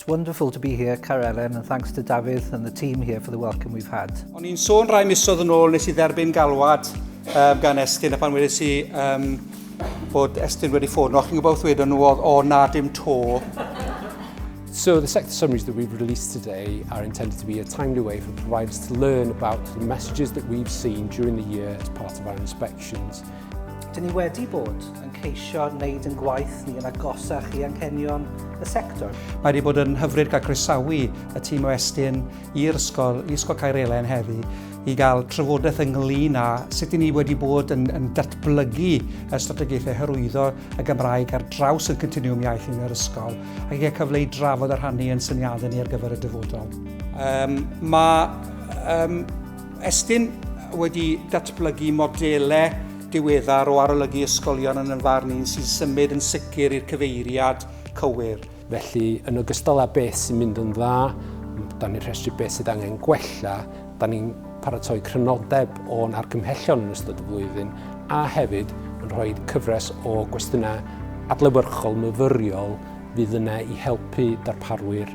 It's wonderful to be here, Caer Elen, and thanks to David and the team here for the welcome we've had. O'n i'n sôn rai misoedd yn ôl nes I dderbyn galwad gan Estyn, a pan wedys I bod Estyn wedi ffono, chi'n gwybod wedyn nhw o na dim to. So the sector summaries that we've released today are intended to be a timely way for providers to learn about the messages that we've seen during the year as part of our inspections. Dyn ni wedi bod yn ceisio wneud yn gwaith ni yn agosach I anghenion y sector. Mae wedi bod yn hyfryd cael croesawu y tîm o Estyn i'r ysgol Caer Elen heddi I gael trafodaeth ynglyn â sut ni wedi bod yn datblygu y strategaethau hyrwyddo y Gymraeg ar draws y continwwm iaith yn yr ysgol ac I gael cyfle I drafod ar hynny yn syniadau ni ar gyfer y dyfodol. Mae Estyn wedi datblygu modelau diweddar o arolygu ysgolion yn farn ni sy'n symud yn sicr i'r cyfeiriad cywir. Felly, yn ogystal â beth sy'n mynd yn dda, da ni'n rhestru beth sydd angen gwella, da ni'n paratoi crynodeb o'n argymhellion yn ystod y flwyddyn, a hefyd yn rhoi cyfres o gwestiynau adlewyrchol myfyriol fydd yna I helpu darparwyr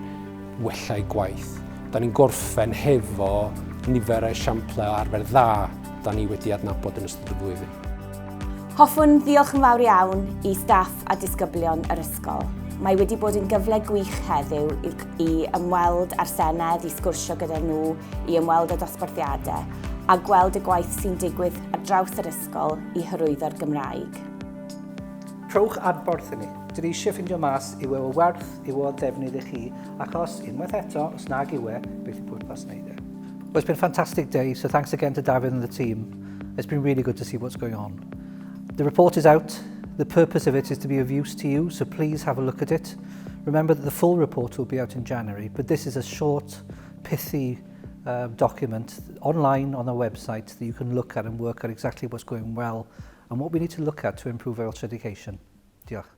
wella'u gwaith. Da ni'n gorffen hefo nifer o esiamplau o arfer dda da ni wedi adnabod yn ystod y flwyddyn. Hoffwn ddiolch yn fawr iawn I staff a disgyblion yr ysgol. Mae wedi bod yn gyfle gwych heddiw I ymweld â'r Senedd, I sgwrsio gyda nhw, I ymweld â dosbarthiadau, a gweld y gwaith sy'n digwydd ar draws yr ysgol I hyrwyddo'r Gymraeg. Trowch adborth i ni. Dyn ni eisiau ffindio mas yw o werth, yw o ddefnydd I chi, achos unwaith eto, os nag yw beth I pwrpas wneud e. Well, it's been a fantastic day, so thanks again to David and the team. It's been really good to see what's going on. The report is out. The purpose of it is to be of use to you, so please have a look at it. Remember that the full report will be out in January, but this is a short, pithy document online on our website that you can look at and work out exactly what's going well and what we need to look at to improve our education. Diolch.